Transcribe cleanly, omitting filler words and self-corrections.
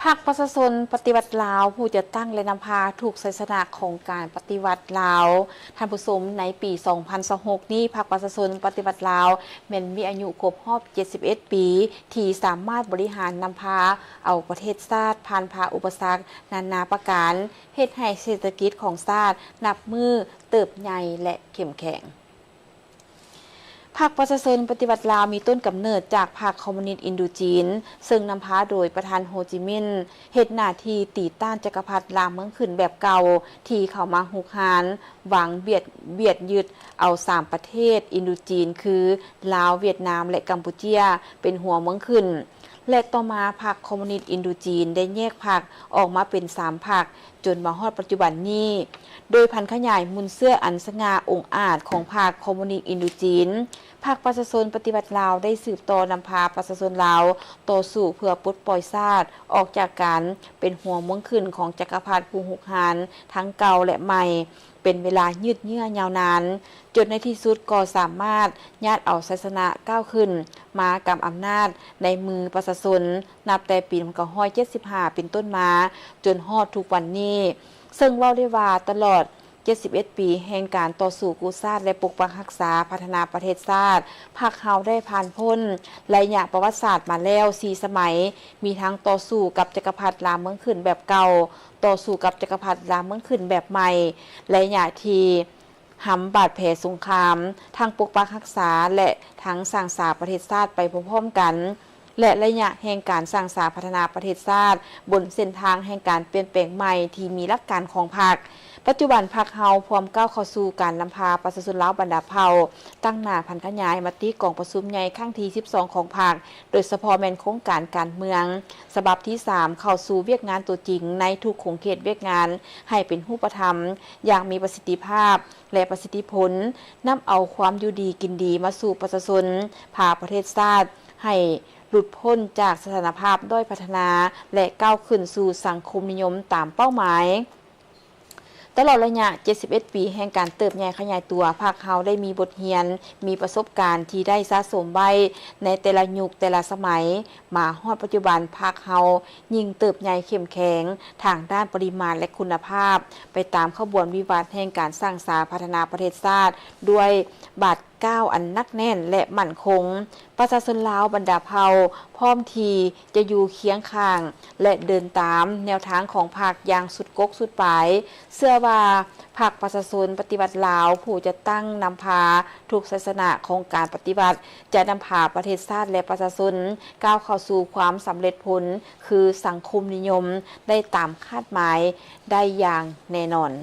ภาคประชาชนปฏิวัติลาวผู้จะตั้งและนำพาถูกศาสนาของการปฏิวัติลาวท่านผู้ชมในปี 2026 นี้ภาคประชาชนปฏิวัติลาวแม่นมีอายุครบรอบ 71 ปีที่สามารถบริหารนำพาเอาประเทศชาติผ่านพาอุปสรรคนานาประการเฮ็ดให้เศรษฐกิจของชาตินับมือเติบใหญ่และเข้มแข็งพรรคประชาชนปฏิวัติลาวมีต้นกำเนิดจากพรรคคอมมิวนิสต์อินโดจีนซึ่งนำพาโดยประธานโฮจิมินห์เฮ็ดหน้าที่ตีต้านจักรพรรดิลาวเมืองขึ้นแบบเก่าที่เข้ามาหุกหานหวังเบียดยึดเอา3ประเทศอินโดจีนคือลาวเวียดนามและกัมพูชาเป็นหัวเมืองขึ้นและต่อมาพรรคคอมมิวนิสต์อินโดจีนได้แยกพรรคออกมาเป็น3พรรคจนมาฮอดปัจจุบันนี้โดยพันขยายมุนเสื้ออันสง่าองอาจของพรรคคอมมิวนิสต์อินโดจีนพรรคประชาชนปฏิวัติลาวได้สืบต่อนำพาประชาชนลาวต่อสู้เพื่อปลดปล่อยชาติออกจากการเป็นหัวเมืองขึ้นของจักรพรรดิผู้หุกหานทั้งเก่าและใหม่เป็นเวลายืดเยื้อยาวนานจนในที่สุดก็สามารถญาติเอาศาสนาก้าวขึ้นมากำอำนาจในมือประชาชนนับแต่ปี1975เป็นต้นมาจนฮอดทุกวันนี้ซึ่งเว้าได้ว่าตลอด71 ปีแห่งการต่อสู้กู้ชาติและปกปักรักษาพัฒนาประเทศชาติพรรคเฮาได้ผ่านพ้นระยะประวัติศาสตร์มาแล้ว4สมัยมีทั้งต่อสู้กับจักรพรรดิลาวเมืองขึ้นแบบเก่าต่อสู้กับจักรพรรดิลาวเมืองขึ้นแบบใหม่ระยะที่หำบาดแผลสงครามทางปกปักรักษาและทั้งสร้างสรรค์ประเทศชาติไปพร้อมๆกันและระยะแห่งการสร้างสรรค์พัฒนาประเทศชาติบนเส้นทางแห่งการเปลี่ยนแปลงใหม่ที่มีหลักการของพรรคปัจจุบันพรรคเฮาพร้อมก้าวเข้าสู่การนำพาประชาชนลาวบรรดาเผ่าตั้งหน้าพันขยายมติกองประชุมใหญ่ครั้งที่12ของพรรคโดยเฉพาะแม่นโครงการการเมืองฉบับที่3เข้าสู่เวียกงานตัวจริงในทุกขงเขตเวียกงานให้เป็นรูปธรรมอย่างมีประสิทธิภาพและประสิทธิผลนำเอาความอยู่ดีกินดีมาสู่ประชาชนพาประเทศชาติให้หลุดพ้นจากสถานภาพด้อยพัฒนาและก้าวขึ้นสู่สังคมนิยมตามเป้าหมายตลอดระยะ71 ปีแห่งการเติบใหญ่ขยายตัวพรรคเฮาได้มีบทเรียนมีประสบการณ์ที่ได้สะสมไว้ในแต่ละยุคแต่ละสมัยมาฮอดปัจจุบันพรรคเฮายิ่งเติบใหญ่เข้มแข็งทางด้านปริมาณและคุณภาพไปตามขบวนวิวัฒน์แห่งการสร้างสรรค์พัฒนาประเทศชาติด้วยบาทก้าวอันนักแน่นและมั่นคงประชาชนลาวบรรดาเผ่าพร้อมทีจะอยู่เคียงข้างและเดินตามแนวทางของพรรคอย่างสุดกกสุดปลายเชื่อว่าพรรคประชาชนปฏิวัติลาวผู้จะตั้งนำพาทุกศาสนาของการปฏิบัติจะนำพาประเทศชาติและประชาชนก้าวเข้าสู่ความสำเร็จผลคือสังคมนิยมได้ตามคาดหมายได้อย่างแน่นอน